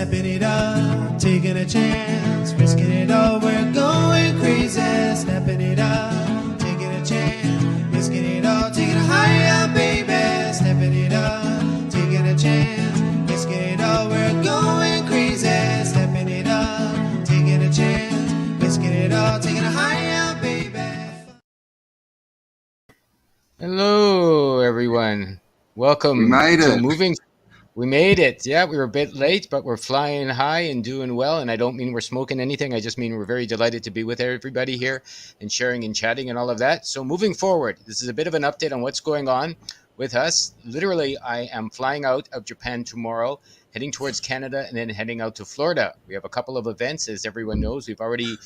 stepping it up, taking a chance, risking it all, we're going crazy. Stepping it up, taking a chance, risking it all, taking it higher, baby. Stepping it up, taking a chance, risking it all, we're going crazy. Stepping it up, taking a chance, risking it all, taking it higher, baby. Hello, everyone. Welcome We made to it. Moving. We made it. Yeah, we were a bit late, but we're flying high and doing well. And I don't mean we're smoking anything. I just mean we're very delighted to be with everybody here and sharing and chatting and all of that. So moving forward, this is a bit of an update on what's going on with us. Literally, I am flying out of Japan tomorrow, heading towards Canada, and then heading out to Florida. We have a couple of events, as everyone knows. We've already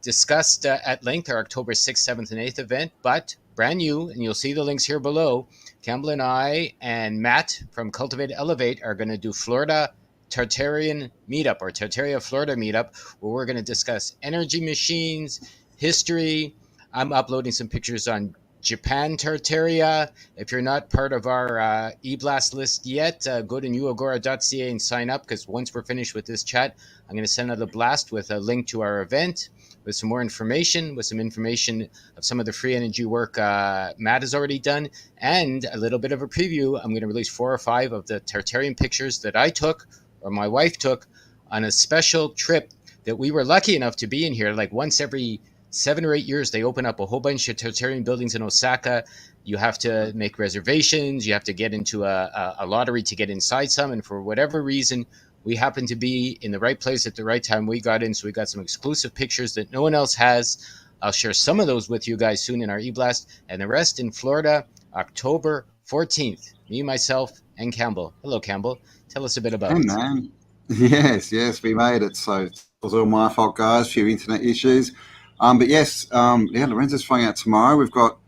discussed at length our October 6th, 7th, and 8th event, but brand new, and you'll see the links here below. Campbell and I and Matt from Cultivate Elevate are going to do Florida Tartarian Meetup, or Tartaria Florida Meetup, where we're going to discuss energy machines, history. I'm uploading some pictures on Japan Tartaria. If you're not part of our e-blast list yet, go to newagora.ca and sign up, because once we're finished with this chat, I'm going to send out a blast with a link to our event, with some more information, with some information of some of the free energy work Matt has already done, and a little bit of a preview. I'm going to release 4 or 5 of the Tartarian pictures that I took, or my wife took, on a special trip that we were lucky enough to be in here. Like once every 7 or 8 years, they open up a whole bunch of Tartarian buildings in Osaka. You have to make reservations. You have to get into a lottery to get inside some. And for whatever reason, we happened to be in the right place at the right time. We got in, so we got some exclusive pictures that no one else has. I'll share some of those with you guys soon in our e-blast, and the rest in Florida, October 14th. Me, myself, and Campbell. Hello, Campbell. Tell us a bit about Hey, it. man. Yes, we made it. So it was all my fault, guys. A few internet issues. But yes, Lorenzo's flying out tomorrow. We've got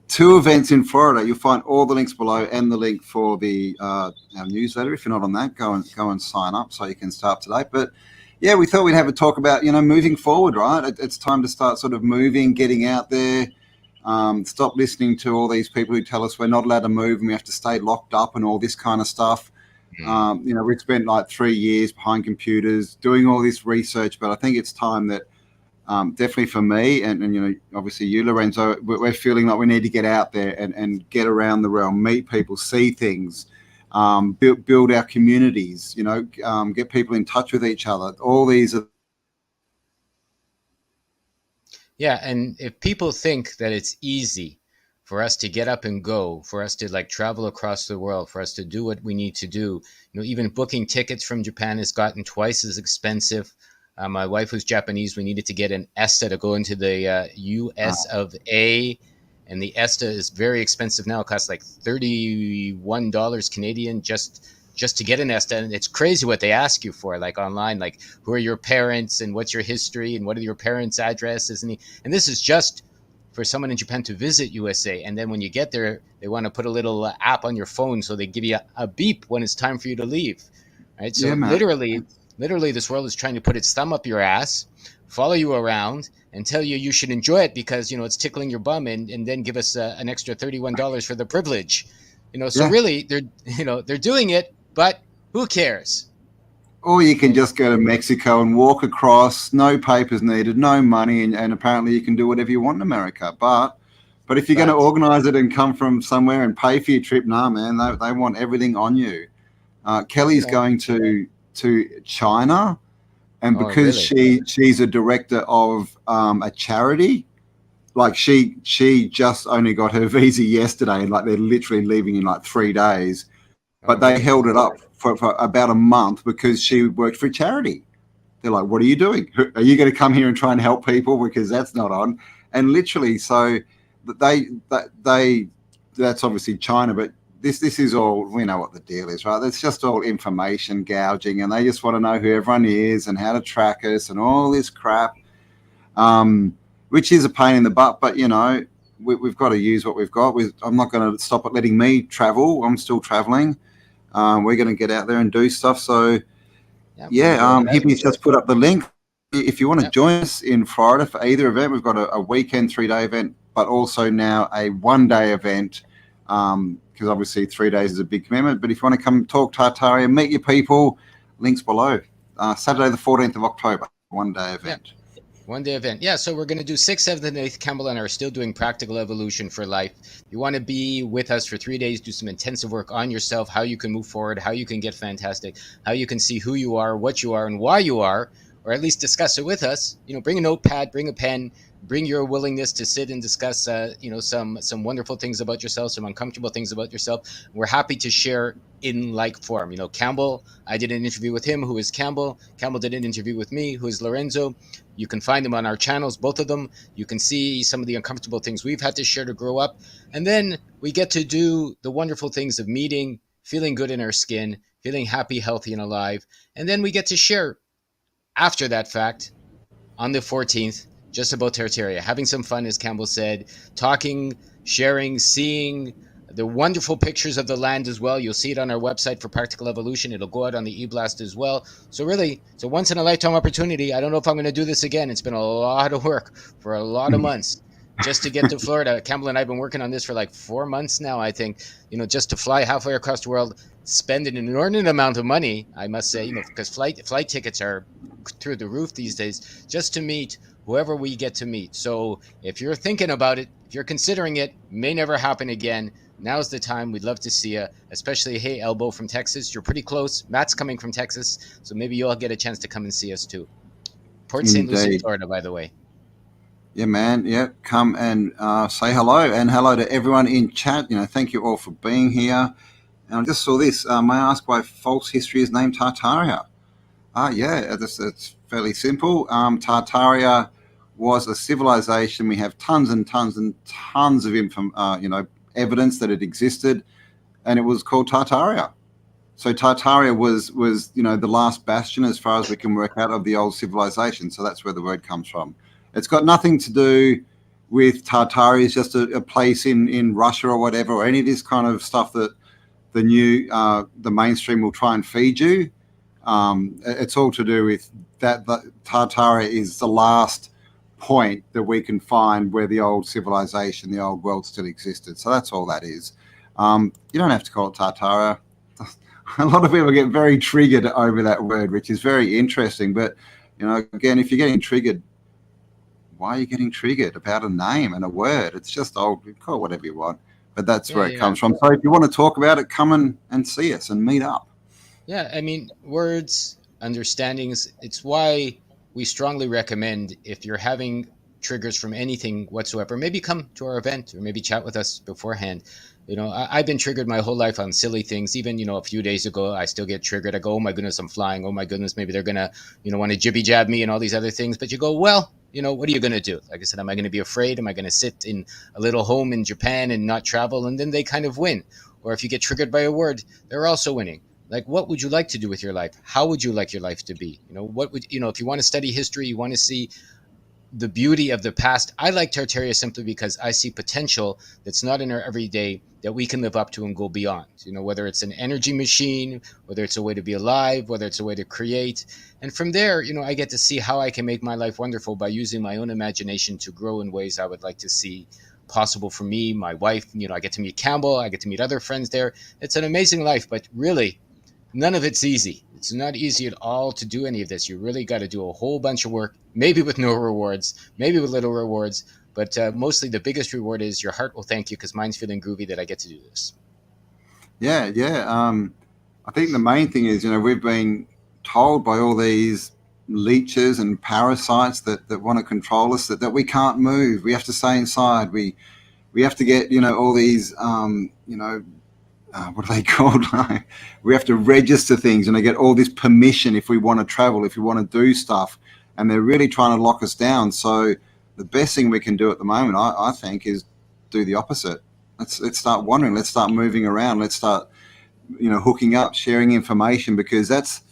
2 events in Florida. You'll find all the links below and the link for the our newsletter. If you're not on that, go and sign up so you can start today. But yeah, we thought we'd have a talk about, moving forward, right? It's time to start sort of moving, getting out there. Stop listening to all these people who tell us we're not allowed to move and we have to stay locked up and all this kind of stuff. We've spent like 3 years behind computers doing all this research, but I think it's time that definitely for me and obviously you, Lorenzo, we're feeling like we need to get out there and get around the realm, meet people, see things, build our communities, get people in touch with each other. All these are. Yeah, and if people think that it's easy for us to get up and go, for us to like travel across the world, for us to do what we need to do, even booking tickets from Japan has gotten twice as expensive. My wife, who's Japanese, we needed to get an ESTA to go into the US of A, and the ESTA is very expensive now. It costs like $31 Canadian just to get an ESTA, and it's crazy what they ask you for, like online, like who are your parents and what's your history and what are your parents' addresses, and this is just for someone in Japan to visit USA. And then when you get there, they want to put a little app on your phone, so they give you a beep when it's time for you to leave, right? So literally, this world is trying to put its thumb up your ass, follow you around, and tell you should enjoy it because it's tickling your bum, and then give us an extra $31 for the privilege. Really, they're doing it, but who cares? Or you can just go to Mexico and walk across, no papers needed, no money, and apparently you can do whatever you want in America. But if you're going to organize it and come from somewhere and pay for your trip, nah, man, they want everything on you. Kelly's going to China, and because she's a director of a charity, like she just only got her visa yesterday, and like they're literally leaving in like 3 days, but they held it up for about a month because she worked for a charity. They're like, what are you doing? Are you going to come here and try and help people? Because that's not on. And literally, so that's obviously China, but this is all, we know what the deal is, right? It's just all information gouging, and they just want to know who everyone is and how to track us and all this crap, which is a pain in the butt. But we've got to use what we've got. I'm not going to stop at letting me travel. I'm still traveling. We're going to get out there and do stuff. So Hippie's just put up the link. If you want to join us in Florida for either event, we've got a weekend 3-day event, but also now a 1-day event, because obviously 3 days is a big commitment. But if you want to come talk Tartaria, meet your people, links below. Saturday the 14th of October, one-day event. One-day event. Yeah, so we're going to do 6th, 7th, and 8th. Campbell and I are still doing practical evolution for life. You want to be with us for 3 days, do some intensive work on yourself, how you can move forward, how you can get fantastic, how you can see who you are, what you are, and why you are, or at least discuss it with us. Bring a notepad, bring a pen, bring your willingness to sit and discuss, some wonderful things about yourself, some uncomfortable things about yourself. We're happy to share in like form. Campbell, I did an interview with him, who is Campbell. Campbell did an interview with me, who is Lorenzo. You can find them on our channels, both of them. You can see some of the uncomfortable things we've had to share to grow up. And then we get to do the wonderful things of meeting, feeling good in our skin, feeling happy, healthy, and alive. And then we get to share after that fact on the 14th, just about Tartaria, having some fun, as Campbell said, talking, sharing, seeing the wonderful pictures of the land as well. You'll see it on our website for Practical Evolution. It'll go out on the e-blast as well. So really, it's a once-in-a-lifetime opportunity. I don't know if I'm going to do this again. It's been a lot of work for a lot of months just to get to Florida. Campbell and I have been working on this for like 4 months now, I think, just to fly halfway across the world, spend an inordinate amount of money, I must say, because flight tickets are through the roof these days, just to meet whoever we get to meet. So if you're thinking about it, if you're considering it, may never happen again. Now's the time. We'd love to see you, especially, hey, Elbow from Texas. You're pretty close. Matt's coming from Texas, so maybe you'll get a chance to come and see us too. Port St. Lucie, Florida, by the way. Yeah, man. Yeah, come and say hello, and hello to everyone in chat. Thank you all for being here. And I just saw this. May I ask why false history is named Tartaria? Yeah, it's fairly simple. Tartaria was a civilization. We have tons and tons and tons of evidence that it existed, and it was called Tartaria. So Tartaria was the last bastion, as far as we can work out, of the old civilization. So that's where the word comes from. It's got nothing to do with Tartaria. It's just a place in Russia or whatever, or any of this kind of stuff that the mainstream will try and feed you. It's all to do with that Tartaria is the last point that we can find where the old civilization, the old world still existed. So that's all that is. You don't have to call it Tartaria. A lot of people get very triggered over that word, which is very interesting. But, again, if you're getting triggered, why are you getting triggered about a name and a word? It's just old. You call it whatever you want. But that's where it comes from. So if you want to talk about it, come and see us and meet up. Yeah, I mean, words, understandings, it's why we strongly recommend, if you're having triggers from anything whatsoever, maybe come to our event or maybe chat with us beforehand. I've been triggered my whole life on silly things. Even, a few days ago, I still get triggered. I go, oh my goodness, I'm flying. Oh my goodness, maybe they're going to, want to jibby jab me and all these other things. But you go, well, what are you going to do? Like I said, am I going to be afraid? Am I going to sit in a little home in Japan and not travel? And then they kind of win. Or if you get triggered by a word, they're also winning. Like, what would you like to do with your life? How would you like your life to be? What would, if you want to study history, you want to see the beauty of the past. I like Tartaria simply because I see potential that's not in our everyday that we can live up to and go beyond. Whether it's an energy machine, whether it's a way to be alive, whether it's a way to create. And from there, I get to see how I can make my life wonderful by using my own imagination to grow in ways I would like to see possible for me, my wife. I get to meet Campbell. I get to meet other friends there. It's an amazing life, but really, none of it's easy. It's not easy at all to do any of this. You really got to do a whole bunch of work, maybe with no rewards, maybe with little rewards. But mostly the biggest reward is your heart will thank you, because mine's feeling groovy that I get to do this. Yeah. I think the main thing is, we've been told by all these leeches and parasites that want to control us that we can't move. We have to stay inside. We have to get, all these, what are they called? We have to register things and they get all this permission if we want to travel, if we want to do stuff, and they're really trying to lock us down. So the best thing we can do at the moment, I think, is do the opposite. Let's start wandering. Let's start moving around. Let's start, hooking up, sharing information, because that's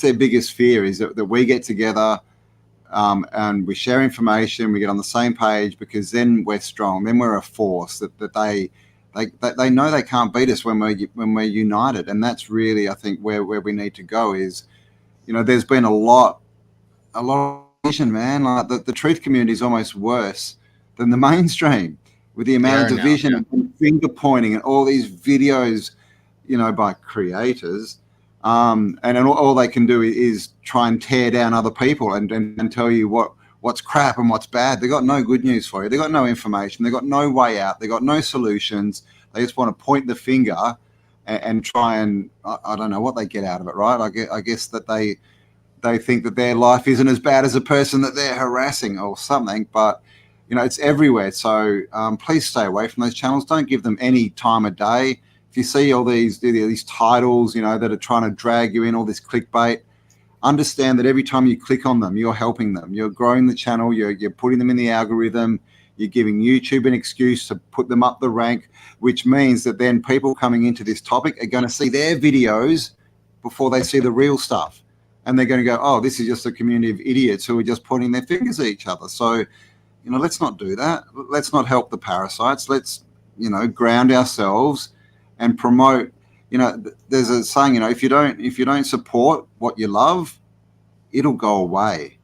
their biggest fear, is that we get together and we share information, we get on the same page, because then we're strong. Then we're a force that they know they can't beat us when we're united. And that's really, I think, where we need to go is, there's been a lot of division, man. Like the truth community is almost worse than the mainstream, with the amount of division and finger pointing and all these videos, by creators. And all they can do is try and tear down other people and tell you what's crap and what's bad. They've got no good news for you. They've got no information. They've got no way out. They've got no solutions. They just want to point the finger and try and, I don't know what they get out of it, right? I guess that they think that their life isn't as bad as a person that they're harassing or something, but it's everywhere. So please stay away from those channels. Don't give them any time of day. If you see all these titles, that are trying to drag you in, all this clickbait, understand that every time you click on them, you're helping them. You're growing the channel. You're putting them in the algorithm. You're giving YouTube an excuse to put them up the rank, which means that then people coming into this topic are going to see their videos before they see the real stuff. And they're going to go, oh, this is just a community of idiots who are just pointing their fingers at each other. So, let's not do that. Let's not help the parasites. Let's, ground ourselves and promote. There's a saying, if you don't support what you love, it'll go away.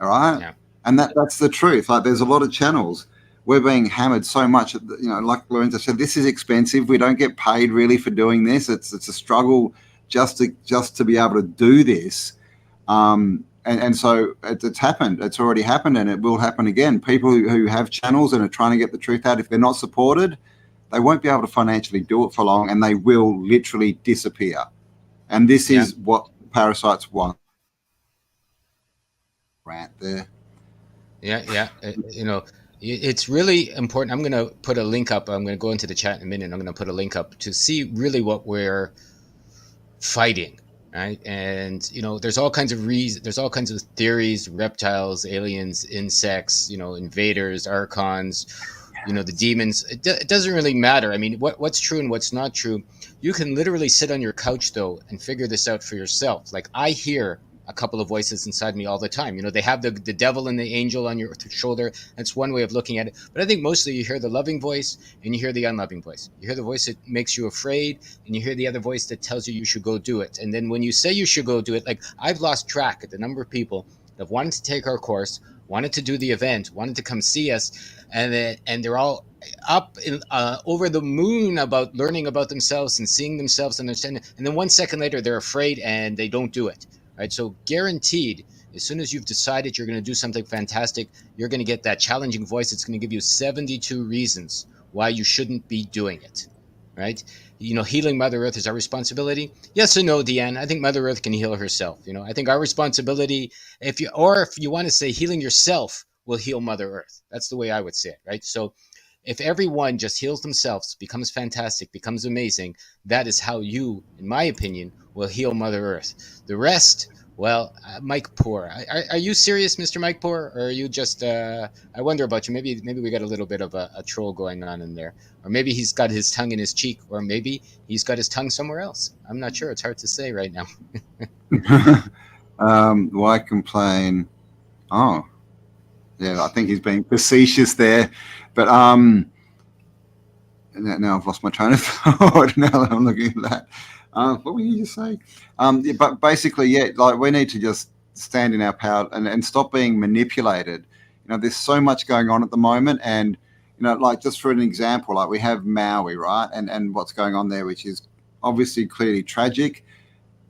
All right. Yeah. And that's the truth. Like, there's a lot of channels. We're being hammered so much, like Lorenzo said, this is expensive. We don't get paid really for doing this. It's a struggle just to be able to do this. And so it's happened. It's already happened, and it will happen again. People who have channels and are trying to get the truth out, if they're not supported, they won't be able to financially do it for long, and they will literally disappear. And this is what parasites want. Rant there. Yeah. It's really important. I'm going to put a link up. I'm going to go into the chat in a minute. I'm going to put a link up to see really what we're fighting. Right. And, there's all kinds of reasons. There's all kinds of theories, reptiles, aliens, insects, invaders, archons, the demons. It doesn't really matter. I mean, what's true and what's not true. You can literally sit on your couch, though, and figure this out for yourself. Like, I hear a couple of voices inside me all the time. They have the devil and the angel on your shoulder. That's one way of looking at it. But I think mostly you hear the loving voice and you hear the unloving voice. You hear the voice that makes you afraid, and you hear the other voice that tells you should go do it. And then when you say you should go do it, like, I've lost track of the number of people that wanted to take our course, wanted to do the event, wanted to come see us, and they're all up over the moon about learning about themselves and seeing themselves and understanding. And then 1 second later, they're afraid and they don't do it. Right, so guaranteed, as soon as you've decided you're going to do something fantastic, you're going to get that challenging voice. It's going to give you 72 reasons why you shouldn't be doing it. Right? Healing Mother Earth is our responsibility. Yes or no, Deanne? I think Mother Earth can heal herself. I think our responsibility, if you want to say healing yourself will heal Mother Earth. That's the way I would say it. Right? So if everyone just heals themselves, becomes fantastic, becomes amazing, that is how you, in my opinion, will heal Mother Earth. The rest, well, Mike Poor. Are you serious, Mr. Mike Poor? Or are you just, I wonder about you. Maybe we got a little bit of a troll going on in there. Or maybe he's got his tongue in his cheek. Or maybe he's got his tongue somewhere else. I'm not sure. It's hard to say right now. Why complain? Oh, yeah, I think he's being facetious there. But now I've lost my train of thought. Now that I'm looking at that. What were you just saying? But basically, like, we need to just stand in our power and stop being manipulated. There's so much going on at the moment, and like, just for an example, like, we have Maui, right, and what's going on there, which is obviously clearly tragic.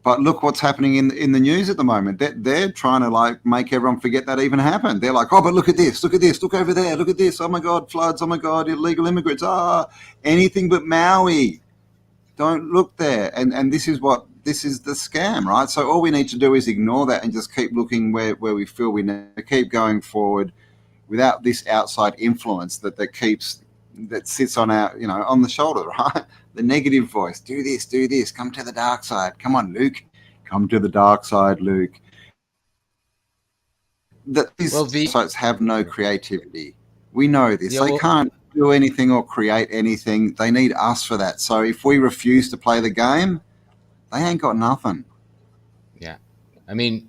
But look what's happening in the news at the moment. They're trying to, like, make everyone forget that even happened. They're like, oh, but look at this, look over there, look at this. Oh my God, floods. Oh my God, illegal immigrants. Anything but Maui. Don't look there. And this is the scam, right? So all we need to do is ignore that and just keep looking where we feel we need to keep going forward without this outside influence that sits on our, on the shoulder, right? The negative voice, do this, come to the dark side. Come on, Luke. Come to the dark side, Luke. These sites have no creativity. We know this. They can't do anything or create anything. They need us for that. So if we refuse to play the game, they ain't got nothing. Yeah. I mean,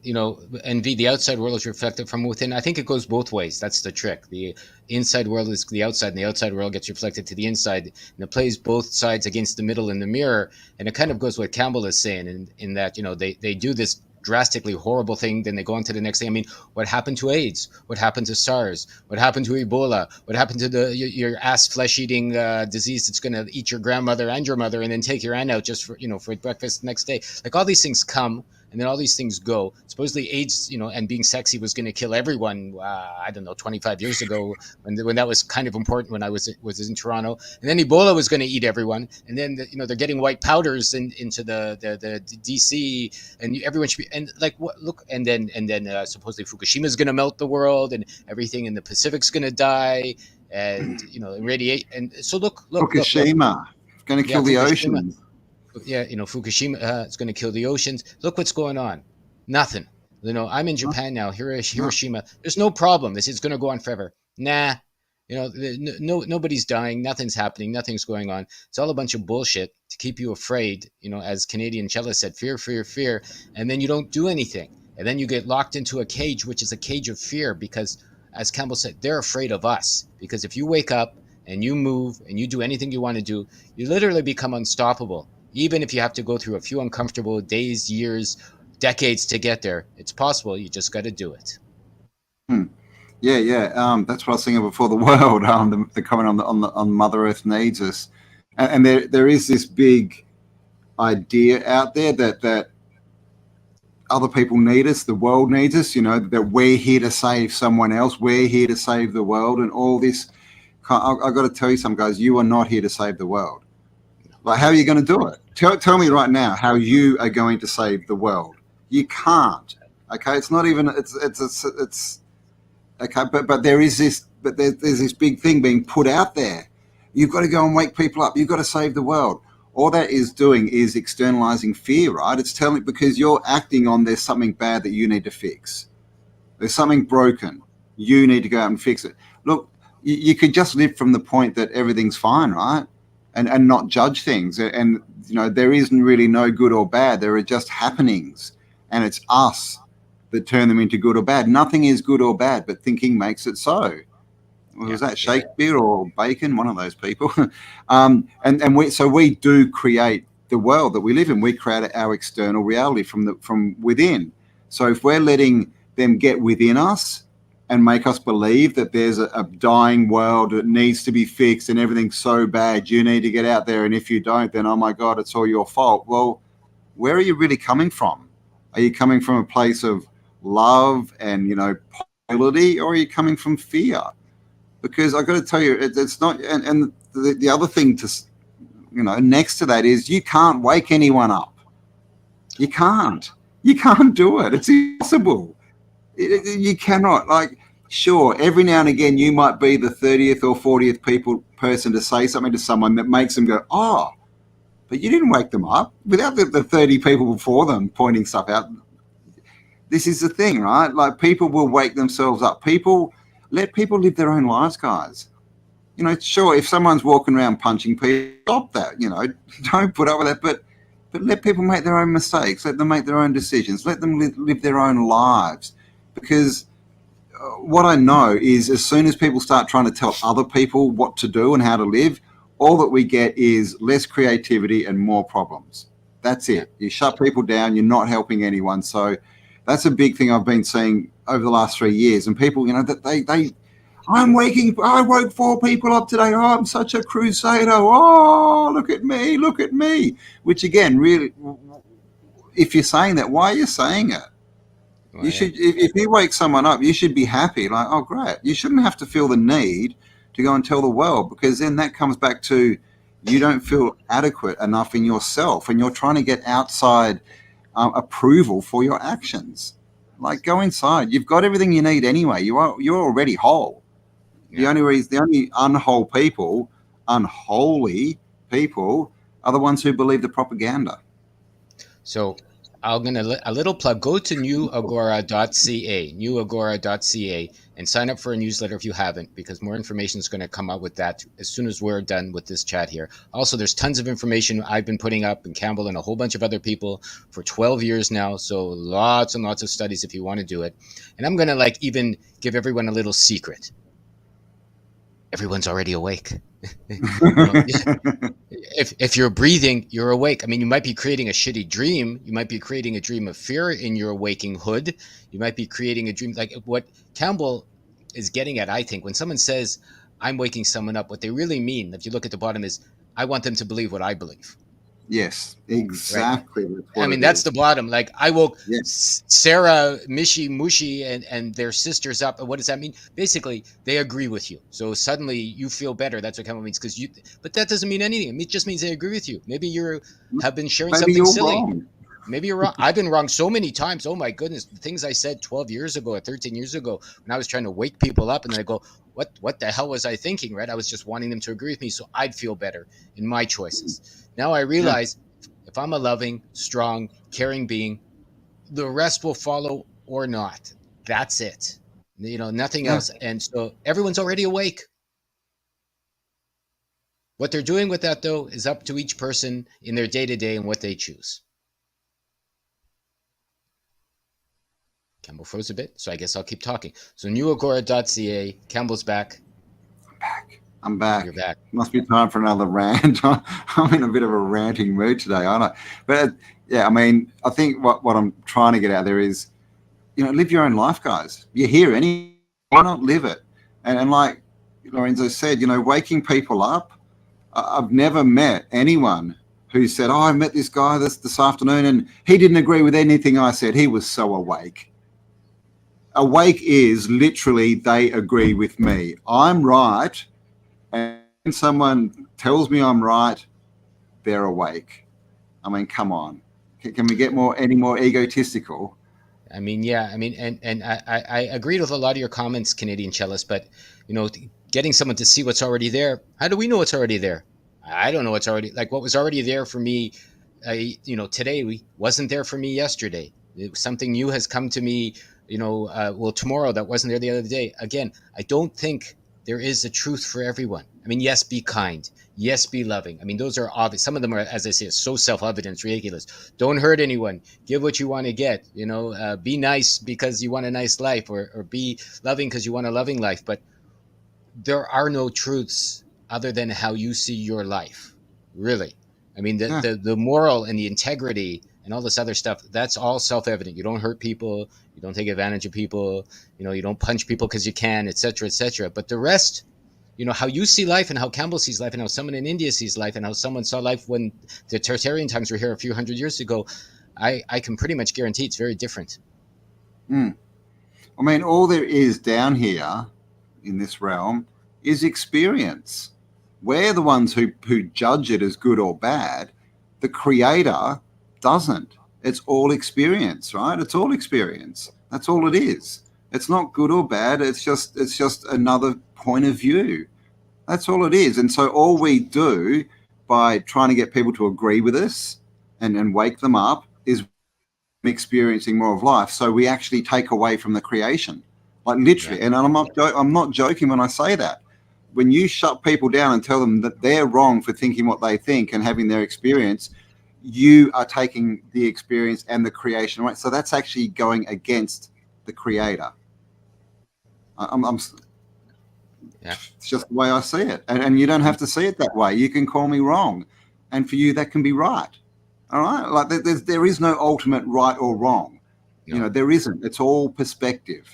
and the outside world is reflected from within. I think it goes both ways. That's the trick. The inside world is the outside, and the outside world gets reflected to the inside. And it plays both sides against the middle in the mirror. And it kind of goes what Campbell is saying in that, they do this drastically horrible thing, then they go on to the next thing. I mean, what happened to AIDS? What happened to SARS? What happened to Ebola? What happened to your ass flesh-eating disease that's going to eat your grandmother and your mother and then take your aunt out just for, for breakfast the next day? Like, all these things come and then all these things go. Supposedly AIDS, and being sexy was going to kill everyone. I don't know, 25 years ago, when that was kind of important, when I was in Toronto. And then Ebola was going to eat everyone. And then they're getting white powders into the DC, and everyone should be, and like, what? Look, and then supposedly Fukushima is going to melt the world, and everything in the Pacific's going to die, and radiate. And so look, Fukushima going to kill the oceans. Yeah, Fukushima is going to kill the oceans. Look what's going on. Nothing. I'm in Japan now. Hiroshima. There's no problem. This is going to go on forever. Nah. Nobody's dying. Nothing's happening. Nothing's going on. It's all a bunch of bullshit to keep you afraid. As Canadian Cella said, fear, fear, fear. And then you don't do anything. And then you get locked into a cage, which is a cage of fear, because, as Campbell said, they're afraid of us. Because if you wake up and you move and you do anything you want to do, you literally become unstoppable. Even if you have to go through a few uncomfortable days, years, decades to get there, it's possible. You just got to do it. Yeah. That's what I was thinking before the world. The comment on Mother Earth needs us, and there is this big idea out there that other people need us, the world needs us. That we're here to save someone else. We're here to save the world, and all this. I've got to tell you, some guys, you are not here to save the world. Like, how are you going to do it? Tell me right now how you are going to save the world. You can't. Okay, it's not even. It's okay. But there's this big thing being put out there. You've got to go and wake people up. You've got to save the world. All that is doing is externalizing fear, right? It's telling, because you're acting on there's something bad that you need to fix. There's something broken. You need to go out and fix it. Look, you could just live from the point that everything's fine, right? And not judge things. And, there isn't really no good or bad. There are just happenings. And it's us that turn them into good or bad. Nothing is good or bad, but thinking makes it so. Was that Shakespeare or Bacon? One of those people. So we do create the world that we live in. We create our external reality from within. So if we're letting them get within us and make us believe that there's a dying world that needs to be fixed and everything's so bad, you need to get out there, and if you don't, then, oh my God, it's all your fault. Well, where are you really coming from? Are you coming from a place of love and, possibility, or are you coming from fear? Because I've got to tell you, it's not, and the other thing to, next to that is you can't wake anyone up. You can't do it. It's impossible. You cannot, sure, every now and again you might be the 30th or 40th person to say something to someone that makes them go, oh, but you didn't wake them up without the 30 people before them pointing stuff out. This is the thing, right? Like, people will wake themselves up. Let people live their own lives, guys. Sure, if someone's walking around punching people, stop that, don't put up with that, but let people make their own mistakes. Let them make their own decisions. Let them live their own lives. Because what I know is, as soon as people start trying to tell other people what to do and how to live, all that we get is less creativity and more problems. That's it. You shut people down, you're not helping anyone. So that's a big thing I've been seeing over the last 3 years. And people, that I woke 4 people up today. Oh, I'm such a crusader. Oh, look at me. Which, again, really, if you're saying that, why are you saying it? You should, if you wake someone up, you should be happy. Like, oh, great. You shouldn't have to feel the need to go and tell the world, because then that comes back to you don't feel adequate enough in yourself, and you're trying to get outside approval for your actions. Like, go inside. You've got everything you need anyway. You're already whole. Yeah. The only unholy people are the ones who believe the propaganda. So I'm going to a little plug. Go to newagora.ca, and sign up for a newsletter if you haven't, because more information is going to come out with that as soon as we're done with this chat here. Also, there's tons of information I've been putting up, and Campbell and a whole bunch of other people, for 12 years now. So lots and lots of studies if you want to do it. And I'm going to even give everyone a little secret. Everyone's already awake. You know, if you're breathing, you're awake. I mean, you might be creating a shitty dream. You might be creating a dream of fear in your waking hood. You might be creating a dream like what Campbell is getting at. I think when someone says, "I'm waking someone up," what they really mean, if you look at the bottom, is I want them to believe what I believe. Yes, Right? exactly. That's I what mean, it that's is. the bottom. Like I woke Yes. Sarah, Mishi, Mushi, and their sisters up. And what does that mean? Basically, they agree with you. So suddenly you feel better. That's what Campbell means. Because you, but that doesn't mean anything. It just means they agree with you. Maybe you have been sharing Maybe something you're silly. wrong. Maybe you're wrong. I've been wrong so many times. Oh my goodness, the things I said 12 years ago or 13 years ago when I was trying to wake people up, and then I go, what the hell was I thinking? Right? I was just wanting them to agree with me so I'd feel better in my choices. Now I Yeah. realize if I'm a loving, strong, caring being, the rest will follow or not. That's it. You know, nothing Yeah. else. And so everyone's already awake. What they're doing with that, though, is up to each person in their day to day and what they choose. Campbell froze a bit, so I guess I'll keep talking. So newagora.ca, Campbell's back. I'm back. You're back. Must be time for another rant. I'm in a bit of a ranting mood today, aren't I? But yeah, I mean, I think what I'm trying to get out there is, live your own life, guys. You're here anyway. Why not live it? And like Lorenzo said, waking people up. I've never met anyone who said, "Oh, I met this guy this afternoon, and he didn't agree with anything I said. He was so awake." Awake is literally they agree with me. I'm right, and when someone tells me I'm right, they're awake. I mean, come on. Can we get any more egotistical? I mean, yeah, I mean, and I agreed with a lot of your comments, Canadian cellist, but getting someone to see what's already there. How do we know what's already there? I don't know what's already like what was already there for me. Today wasn't there for me yesterday. Something new has come to me. Tomorrow that wasn't there the other day. Again, I don't think there is a truth for everyone. I mean, yes, be kind. Yes, be loving. I mean, those are obvious. Some of them are, as I say, so self-evident, it's ridiculous. Don't hurt anyone. Give what you want to get. Be nice because you want a nice life, or be loving because you want a loving life. But there are no truths other than how you see your life. Really. I mean, Yeah. the moral and the integrity and all this other stuff, that's all self-evident. You don't hurt people. You don't take advantage of people. You don't punch people because you can, etc., etc. But the rest, how you see life and how Campbell sees life and how someone in India sees life and how someone saw life when the Tartarian tongues were here a few hundred years ago, I can pretty much guarantee it's very different. I mean, all there is down here in this realm is experience. We're the ones who judge it as good or bad. The creator doesn't. It's all experience, right? It's all experience. That's all it is. It's not good or bad. It's just another point of view. That's all it is. And so all we do by trying to get people to agree with us and wake them up is experiencing more of life. So we actually take away from the creation, like literally. Yeah. And I'm not joking when I say that. When you shut people down and tell them that they're wrong for thinking what they think and having their experience, you are taking the experience and the creation away. So that's actually going against the creator. Yeah. It's just the way I see it. And you don't have to see it that way. You can call me wrong. And for you, that can be right. All right? Like there is no ultimate right or wrong. No. There isn't. It's all perspective.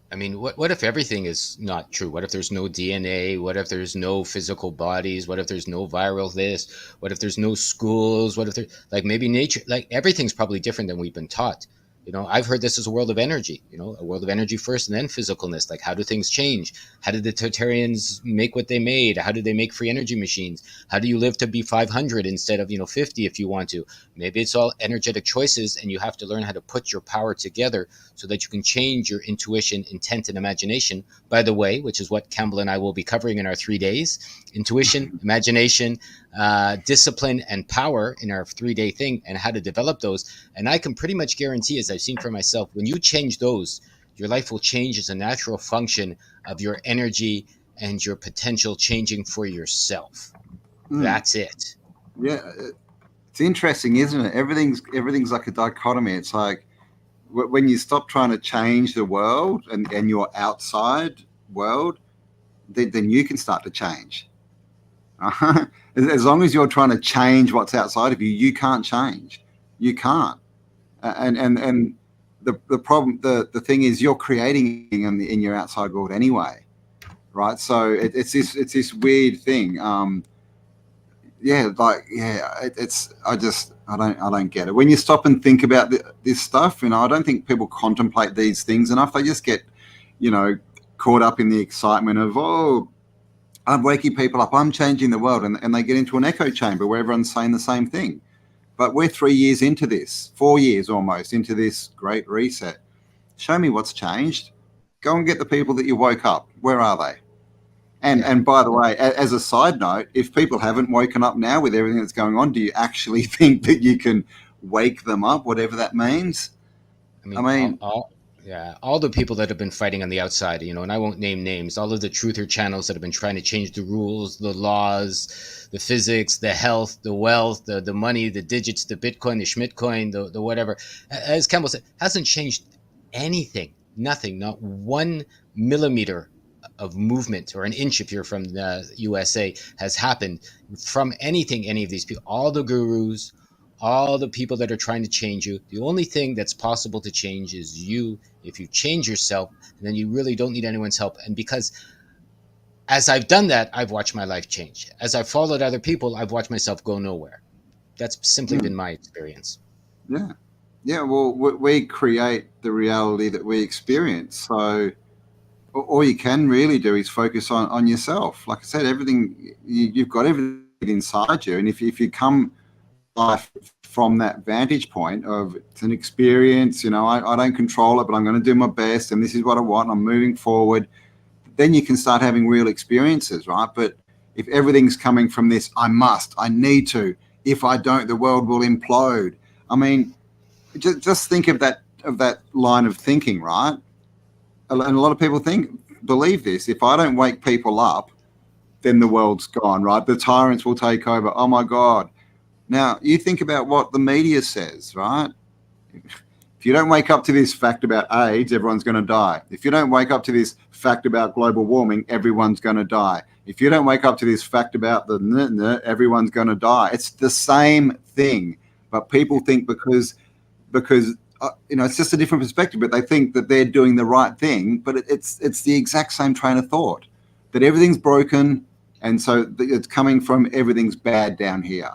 I mean, what if everything is not true? What if there's no DNA? What if there's no physical bodies? What if there's no viral this? What if there's no schools? What if there, like, maybe nature, like, everything's probably different than we've been taught. I've heard this is a world of energy, a world of energy first and then physicalness. Like, how do things change? How did the Tartarians make what they made? How did they make free energy machines? How do you live to be 500 instead of, 50 if you want to? Maybe it's all energetic choices, and you have to learn how to put your power together so that you can change your intuition, intent, and imagination, by the way, which is what Campbell and I will be covering in our 3 days. Intuition, imagination, discipline, and power in our 3-day thing, and how to develop those. And I can pretty much guarantee, as I've seen for myself, when you change those, your life will change as a natural function of your energy and your potential changing for yourself. That's it. Yeah. It's interesting, isn't it? Everything's like a dichotomy. It's like when you stop trying to change the world and your outside world, then you can start to change. As long as you're trying to change what's outside of you, you can't change. You can't. And the problem, the thing is, you're creating in your outside world anyway, right? So it's this weird thing. I don't get it. When you stop and think about this stuff, I don't think people contemplate these things enough. They just get, caught up in the excitement of, oh, I'm waking people up, I'm changing the world, and they get into an echo chamber where everyone's saying the same thing. But we're 3 years into this, 4 years almost into this great reset. Show me what's changed. Go and get the people that you woke up. Where are they? And by the way, as a side note, if people haven't woken up now with everything that's going on, do you actually think that you can wake them up, whatever that means? I mean, all the people that have been fighting on the outside, and I won't name names, all of the truther channels that have been trying to change the rules, the laws, the physics, the health, the wealth, the money, the digits, the Bitcoin, the Schmidtcoin, the whatever. As Campbell said, hasn't changed anything, nothing, not 1 millimeter of movement, or an inch if you're from the USA, has happened from anything any of these people, all the gurus, all the people that are trying to change you. The only thing that's possible to change is you. If you change yourself, then you really don't need anyone's help. And because as I've done that, I've watched my life change. As I've followed other people, I've watched myself go nowhere. That's simply been my experience. Yeah. Well, we create the reality that we experience. So all you can really do is focus on yourself. Like I said, everything, you've got everything inside you. And if you come life from that vantage point of it's an experience, I don't control it, but I'm going to do my best, and this is what I want, I'm moving forward, then you can start having real experiences, right? But if everything's coming from this, I need to, if I don't, the world will implode. I mean, just think of that line of thinking, right? And a lot of people believe this. If I don't wake people up, then the world's gone, right? The tyrants will take over. Oh my God. Now, you think about what the media says, right? If you don't wake up to this fact about AIDS, everyone's going to die. If you don't wake up to this fact about global warming, everyone's going to die. If you don't wake up to this fact about everyone's going to die. It's the same thing. But people think because it's just a different perspective, but they think that they're doing the right thing. But it's the exact same train of thought, that everything's broken, and so it's coming from everything's bad down here.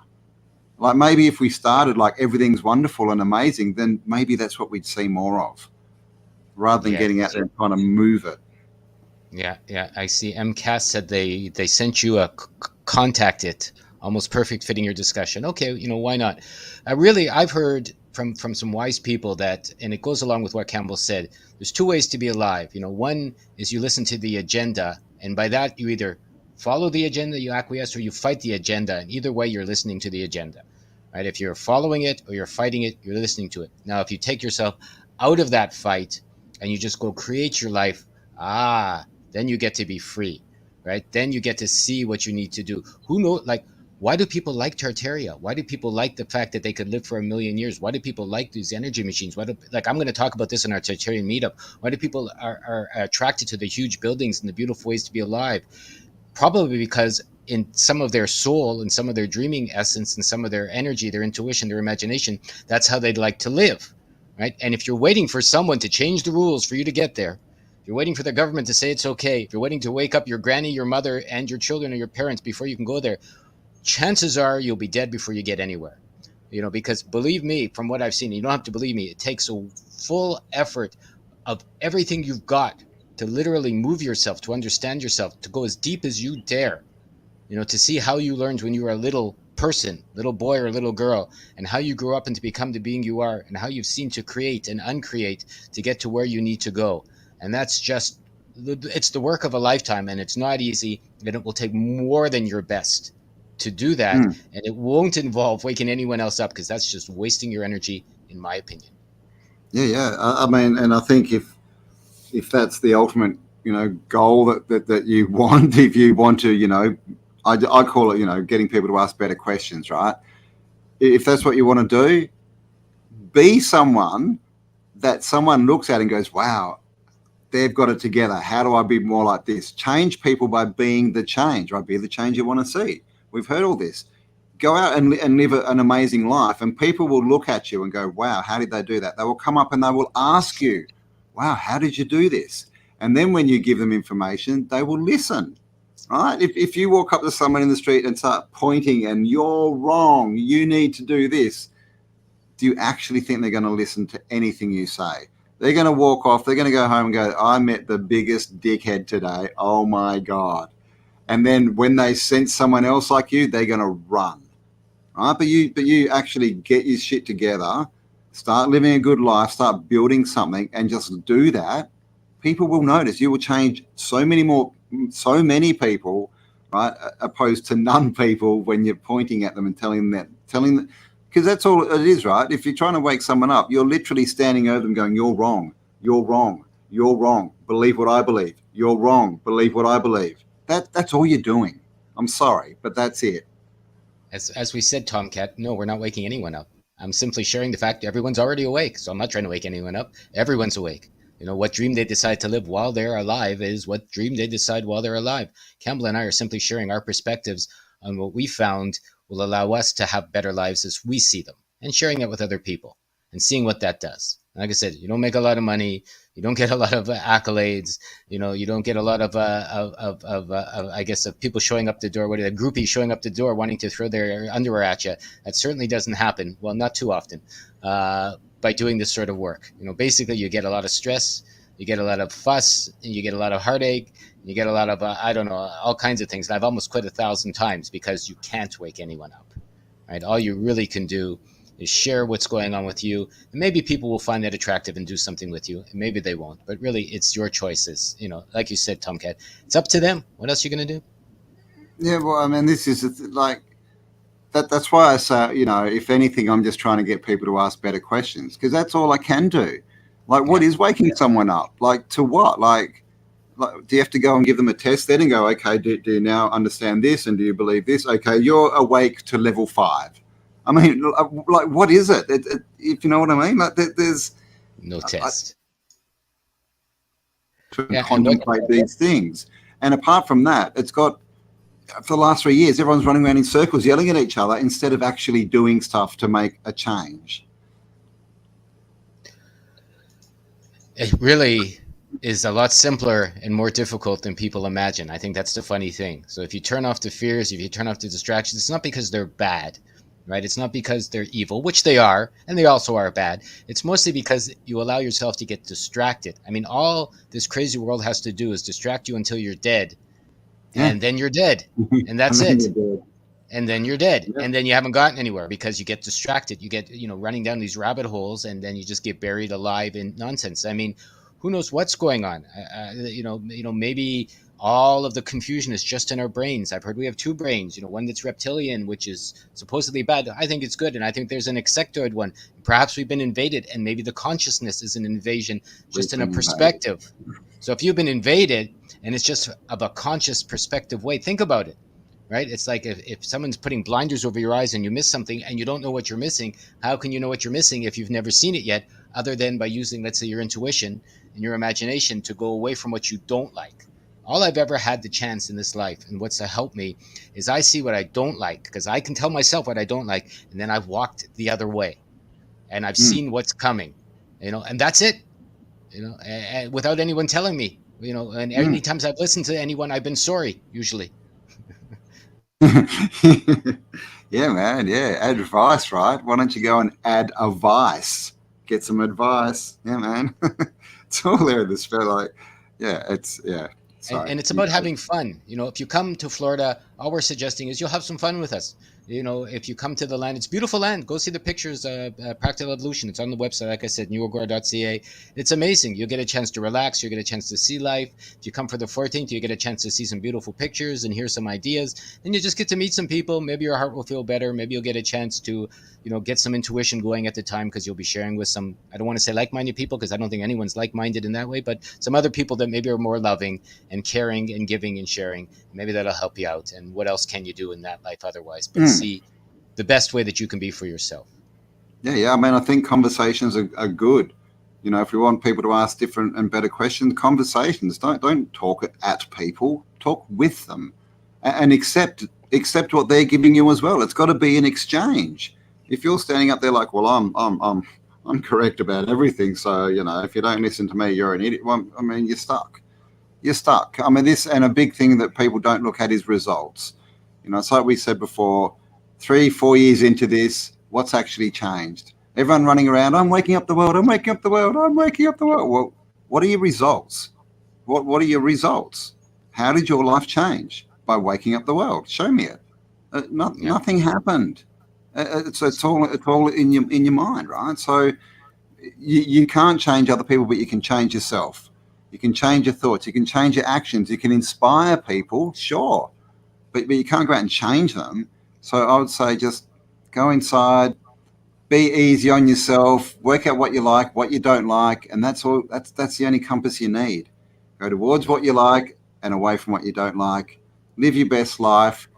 Like maybe if we started like everything's wonderful and amazing, then maybe that's what we'd see more of, rather than getting out there and trying to move it. Yeah. I see. MCAS said they sent you a contact it. Almost perfect fitting your discussion. Okay, why not? I've heard from some wise people that, and it goes along with what Campbell said, there's 2 ways to be alive. One is you listen to the agenda, and by that you either follow the agenda, you acquiesce, or you fight the agenda. And either way, you're listening to the agenda, right? If you're following it or you're fighting it, you're listening to it. Now, if you take yourself out of that fight and you just go create your life, then you get to be free, right? Then you get to see what you need to do. Who knows? Like, why do people like Tartaria? Why do people like the fact that they could live for 1 million years? Why do people like these energy machines? I'm going to talk about this in our Tartarian meetup. Why do people are attracted to the huge buildings and the beautiful ways to be alive? Probably because in some of their soul and some of their dreaming essence and some of their energy, their intuition, their imagination, that's how they'd like to live, right? And if you're waiting for someone to change the rules for you to get there, if you're waiting for the government to say it's okay, if you're waiting to wake up your granny, your mother, and your children or your parents before you can go there, chances are you'll be dead before you get anywhere. Because believe me, from what I've seen, you don't have to believe me, it takes a full effort of everything you've got to literally move yourself, to understand yourself, to go as deep as you dare, to see how you learned when you were a little person, little boy or little girl, and how you grew up and to become the being you are, and how you've seen to create and uncreate to get to where you need to go. And that's just, it's the work of a lifetime, and it's not easy, and it will take more than your best to do that. And it won't involve waking anyone else up, because that's just wasting your energy, in my opinion. Yeah. I mean, and I think if that's the ultimate, goal that you want, if you want to, I call it, getting people to ask better questions, right? If that's what you want to do, be someone that someone looks at and goes, wow, they've got it together. How do I be more like this? Change people by being the change, right? Be the change you want to see. We've heard all this. Go out and live an amazing life, and people will look at you and go, wow, how did they do that? They will come up and they will ask you, wow, how did you do this? And then when you give them information, they will listen, right? If you walk up to someone in the street and start pointing and you're wrong, you need to do this, do you actually think they're going to listen to anything you say? They're going to walk off. They're going to go home and go, I met the biggest dickhead today. Oh, my God. And then when they sense someone else like you, they're going to run, right? But you actually get your shit together, start living a good life, start building something, and just do that. People will notice. You will change so many people, right, opposed to none people when you're pointing at them and telling them, because that's all it is, right? If you're trying to wake someone up, you're literally standing over them going, you're wrong, you're wrong, you're wrong. Believe what I believe. You're wrong. Believe what I believe. That's all you're doing. I'm sorry, but that's it. As we said, Tomcat, no, we're not waking anyone up. I'm simply sharing the fact that everyone's already awake. So I'm not trying to wake anyone up. Everyone's awake. What dream they decide to live while they're alive is what dream they decide while they're alive. Campbell and I are simply sharing our perspectives on what we found will allow us to have better lives as we see them, and sharing it with other people and seeing what that does. Like I said, you don't make a lot of money. You don't get a lot of accolades. You don't get a lot of I guess, of people showing up the door. What a groupie showing up the door wanting to throw their underwear at you. That certainly doesn't happen. Well, not too often. By doing this sort of work, basically you get a lot of stress, you get a lot of fuss, and you get a lot of heartache, you get a lot of I don't know, all kinds of things. And I've almost quit 1,000 times because you can't wake anyone up, right? All you really can do is share what's going on with you, and maybe people will find that attractive and do something with you, and maybe they won't. But really, it's your choices. Like you said, Tomcat, it's up to them. What else are you going to do? Yeah, well, I mean, this is like that. That's why I say, if anything, I'm just trying to get people to ask better questions, because that's all I can do. Like, what is waking someone up? Like, to what? Like, do you have to go and give them a test then and go, okay, do you now understand this, and do you believe this? Okay, you're awake to level 5. I mean, like, what is it? If you know what I mean, like, there's no test. Contemplate these things, and apart from that, it's got, for the last 3 years, everyone's running around in circles yelling at each other instead of actually doing stuff to make a change. It really is a lot simpler and more difficult than people imagine. I think that's the funny thing. So if you turn off the fears, if you turn off the distractions, it's not because they're bad, right? It's not because they're evil, which they are, and they also are bad. It's mostly because you allow yourself to get distracted. I mean, all this crazy world has to do is distract you until you're dead, and then you're dead, and that's it. And then you're dead, and then you haven't gotten anywhere because you get distracted. You get, running down these rabbit holes, and then you just get buried alive in nonsense. I mean, who knows what's going on? Maybe all of the confusion is just in our brains. I've heard we have 2 brains, one that's reptilian, which is supposedly bad. I think it's good. And I think there's an insectoid one. Perhaps we've been invaded, and maybe the consciousness is an invasion just in a perspective. So if you've been invaded and it's just of a conscious perspective way, think about it, right? It's like if someone's putting blinders over your eyes and you miss something and you don't know what you're missing, how can you know what you're missing if you've never seen it yet, other than by using, let's say, your intuition and your imagination to go away from what you don't like? All I've ever had the chance in this life, and what's helped me, is I see what I don't like, because I can tell myself what I don't like, and then I've walked the other way, and I've seen what's coming, and that's it, and without anyone telling me, and any times I've listened to anyone, I've been sorry, usually. Yeah, man. Yeah, advice, right? Why don't you go and add a vice? Get some advice. Yeah, man. It's all there in the spirit. Like, yeah, it's And it's about having fun. If you come to Florida, all we're suggesting is you'll have some fun with us. If you come to the land, it's beautiful land. Go see the pictures, Practical Evolution. It's on the website, like I said, newagora.ca. It's amazing. You'll get a chance to relax. You'll get a chance to see life. If you come for the 14th, you get a chance to see some beautiful pictures and hear some ideas. And you just get to meet some people. Maybe your heart will feel better. Maybe you'll get a chance to, get some intuition going at the time, because you'll be sharing with some, I don't want to say like-minded people, because I don't think anyone's like-minded in that way, but some other people that maybe are more loving and caring and giving and sharing. Maybe that'll help you out. And what else can you do in that life otherwise but see the best way that you can be for yourself? Yeah. I mean, I think conversations are good. You know, if we want people to ask different and better questions, conversations. Don't talk at people. Talk with them, and accept what they're giving you as well. It's got to be an exchange. If you're standing up there like, well, I'm correct about everything, so you know, if you don't listen to me, you're an idiot. Well, I mean, you're stuck. You're stuck. I mean, this, and a big thing that people don't look at is results. You know, it's like we said before, 3-4 years into this, what's actually changed? Everyone running around, I'm waking up the world, I'm waking up the world, I'm waking up the world. Well, what are your results? What are your results? How did your life change by waking up the world? Show me it. Nothing happened. It's all in your mind, right? So you can't change other people, but you can change yourself. You can change your thoughts. You can change your actions. You can inspire people, sure, but you can't go out and change them. So I would say just go inside, be easy on yourself, work out what you like, what you don't like, and that's all. That's the only compass you need. Go towards what you like and away from what you don't like. Live your best life,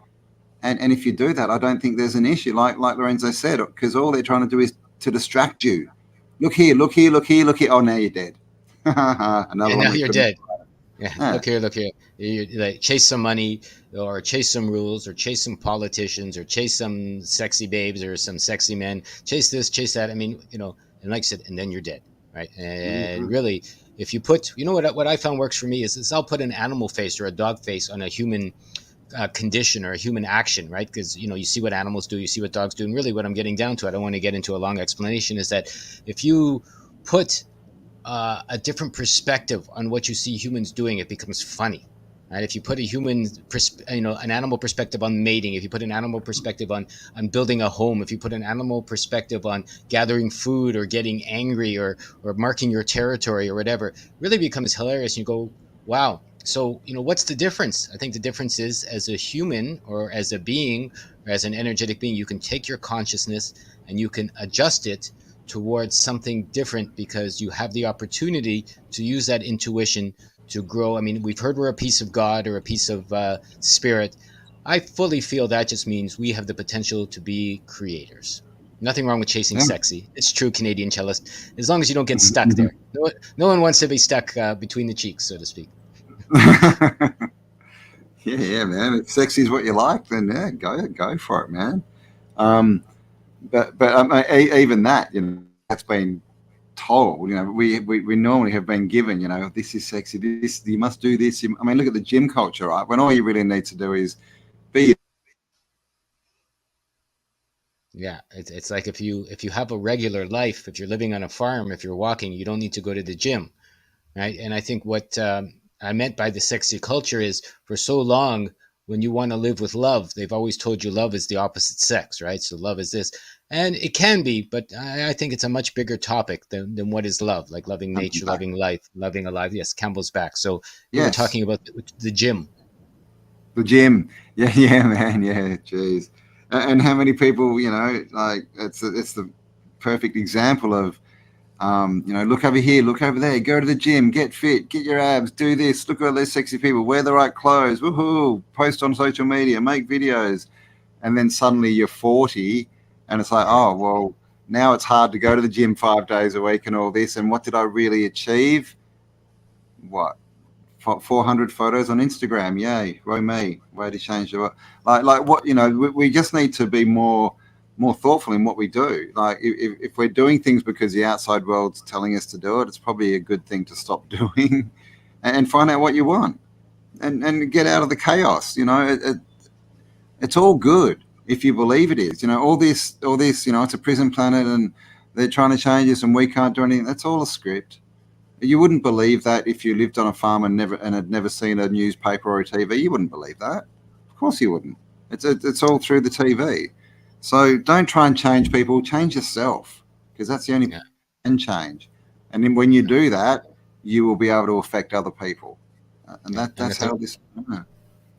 and if you do that, I don't think there's an issue. Like Lorenzo said, because all they're trying to do is to distract you. Look here, look here, look here, look here. Oh, now you're dead. Another And one. now you're dead. Yeah, Yeah. look here, look here. You like chase some money, or chase some rules, or chase some politicians, or chase some sexy babes, or some sexy men. Chase this, chase that. I mean, you know, and like I said, and then you're dead, right? And really, if you put, you know, what I found works for me is I'll put an animal face or a dog face on a human condition or a human action, right? Because you know, you see what animals do, you see what dogs do, and really, what I'm getting down to, I don't want to get into a long explanation, is that if you put a different perspective on what you see humans doing, it becomes funny. Right? If you put a an animal perspective on mating, if you put an animal perspective on building a home, if you put an animal perspective on gathering food or getting angry or marking your territory or whatever, it really becomes hilarious. And you go, wow. So, you know, what's the difference? I think the difference is, as a human or as a being or as an energetic being, you can take your consciousness and you can adjust it towards something different, because you have the opportunity to use that intuition to grow. I mean, we've heard we're a piece of God or a piece of spirit. I fully feel that just means we have the potential to be creators. Nothing wrong with chasing sexy. It's true, Canadian cellist, as long as you don't get stuck there. No one wants to be stuck between the cheeks, so to speak. Yeah, man. If sexy is what you like, then yeah, go for it, man. But even that, you know, that's been told. You know, we normally have been given, you know, this is sexy. This, you must do this. I mean, look at the gym culture, right? When all you really need to do is be. Yeah, it's like if you have a regular life, if you're living on a farm, if you're walking, you don't need to go to the gym, right? And I think what I meant by the sexy culture is, for so long, when you want to live with love, they've always told you love is the opposite sex, right? So love is this. And it can be, but I think it's a much bigger topic than what is love, like loving nature, loving life, loving alive. Yes, Campbell's back. So we were talking about the gym. The gym. Yeah, man. Yeah, jeez. And how many people, you know, like it's the perfect example of, you know, look over here, look over there, go to the gym, get fit, get your abs, do this, look at all those sexy people, wear the right clothes, woohoo, post on social media, make videos. And then suddenly you're 40 and it's like, oh, well, now it's hard to go to the gym 5 days a week and all this. And what did I really achieve? What? 400 photos on Instagram. Yay. Woe me. Way to change the world. Like what, you know, we just need to be more thoughtful in what we do. Like if we're doing things because the outside world's telling us to do it, it's probably a good thing to stop doing and find out what you want and get out of the chaos. You know, it's all good if you believe it is. You know, all this, you know, it's a prison planet and they're trying to change us and we can't do anything. That's all a script. You wouldn't believe that if you lived on a farm and had never seen a newspaper or a TV. You wouldn't believe that. Of course you wouldn't. It's all through the TV. So don't try and change people. Change yourself, because that's the only can change. And then when you do that, you will be able to affect other people. And that's how this.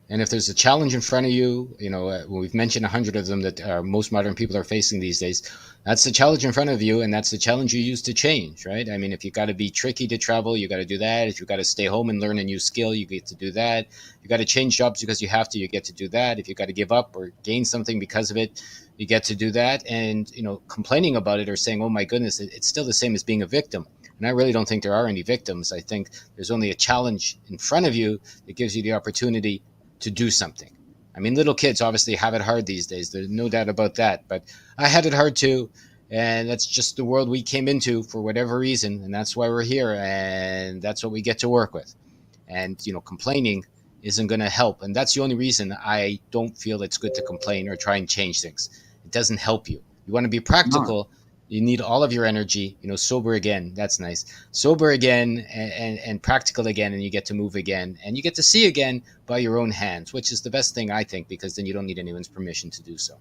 And if there's a challenge in front of you, you know, we've mentioned 100 of them that most modern people are facing these days. That's the challenge in front of you, and that's the challenge you use to change, right? I mean, if you got to be tricky to travel, you got to do that. If you got to stay home and learn a new skill, you get to do that. You got to change jobs because you have to, you get to do that. If you got to give up or gain something because of it, you get to do that. And, you know, complaining about it or saying, oh my goodness, it's still the same as being a victim. And I really don't think there are any victims. I think there's only a challenge in front of you that gives you the opportunity to do something. I mean, little kids obviously have it hard these days. There's no doubt about that. But I had it hard too. And that's just the world we came into for whatever reason. And that's why we're here. And that's what we get to work with. And, complaining isn't going to help. And that's the only reason I don't feel it's good to complain or try and change things. It doesn't help you. You want to be practical. No. You need all of your energy, sober again. That's nice. Sober again and practical again, and you get to move again. And you get to see again by your own hands, which is the best thing, I think, because then you don't need anyone's permission to do so.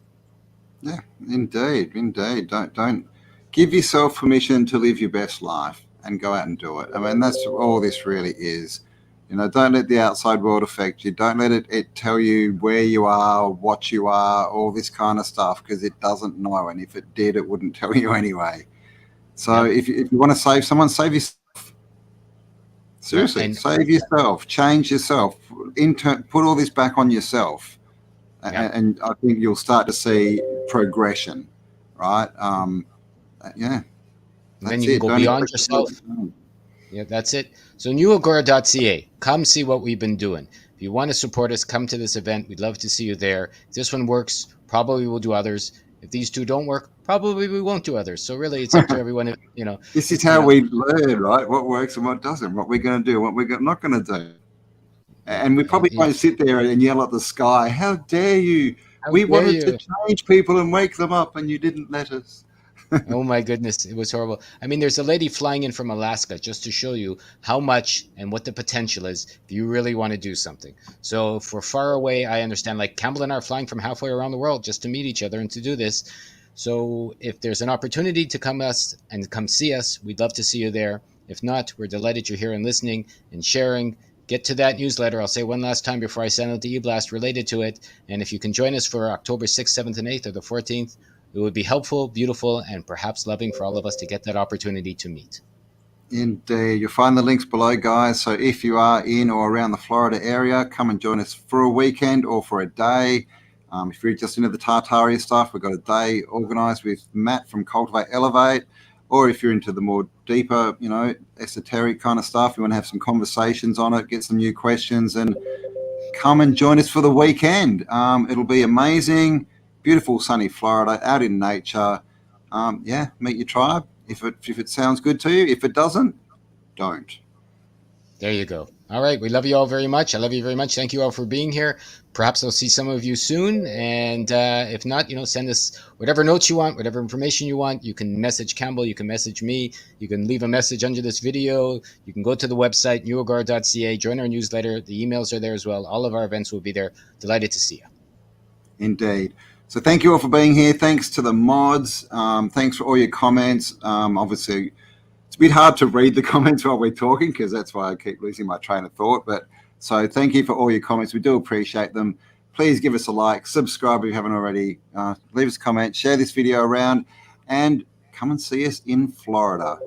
Yeah, indeed. Don't give yourself permission to live your best life and go out and do it. I mean, that's all this really is. Don't let the outside world affect you. Don't let it tell you where you are, what you are, all this kind of stuff, because it doesn't know. And if it did, it wouldn't tell you anyway. So if you want to save someone, save yourself. Seriously, save yourself, change yourself, put all this back on yourself. And I think you'll start to see progression, right? And then you can go beyond yourself. Yeah, that's it. So newagora.ca, come see what we've been doing. If you want to support us, come to this event. We'd love to see you there. If this one works, probably we'll do others. If these two don't work, probably we won't do others. So really, it's up to everyone. This is how we learn, right? What works and what doesn't, what we're going to do, what we're not going to do. And we probably won't sit there and yell at the sky, how dare you? We wanted to change people and wake them up, and you didn't let us. Oh my goodness, it was horrible. I mean, there's a lady flying in from Alaska just to show you how much and what the potential is if you really want to do something. So if we're far away, I understand, like Campbell and I are flying from halfway around the world just to meet each other and to do this. So if there's an opportunity to come see us, we'd love to see you there. If not, we're delighted you're here and listening and sharing. Get to that newsletter. I'll say one last time before I send out the e-blast related to it. And if you can join us for October 6th, 7th, and 8th, or the 14th, it would be helpful, beautiful, and perhaps loving for all of us to get that opportunity to meet. Indeed. You'll find the links below, guys. So if you are in or around the Florida area, come and join us for a weekend or for a day. If you're just into the Tartaria stuff, we've got a day organized with Matt from Cultivate Elevate. Or if you're into the more deeper, esoteric kind of stuff, you want to have some conversations on it, get some new questions, and come and join us for the weekend. It'll be amazing. Beautiful sunny Florida, out in nature. Meet your tribe if it sounds good to you. If it doesn't, don't. There you go. All right. We love you all very much. I love you very much. Thank you all for being here. Perhaps I'll see some of you soon. And if not, send us whatever notes you want, whatever information you want. You can message Campbell. You can message me. You can leave a message under this video. You can go to the website, newagora.ca, join our newsletter. The emails are there as well. All of our events will be there. Delighted to see you. Indeed. So thank you all for being here. Thanks to the mods. Thanks for all your comments. Obviously, it's a bit hard to read the comments while we're talking because that's why I keep losing my train of thought. But so thank you for all your comments. We do appreciate them. Please give us a like, subscribe if you haven't already. Leave us a comment, share this video around, and come and see us in Florida.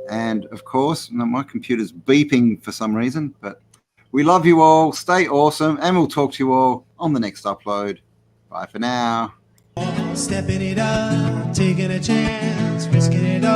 And of course, my computer's beeping for some reason, but we love you all. Stay awesome, and we'll talk to you all on the next upload. Bye for now. Stepping it up, taking a chance, risking it all.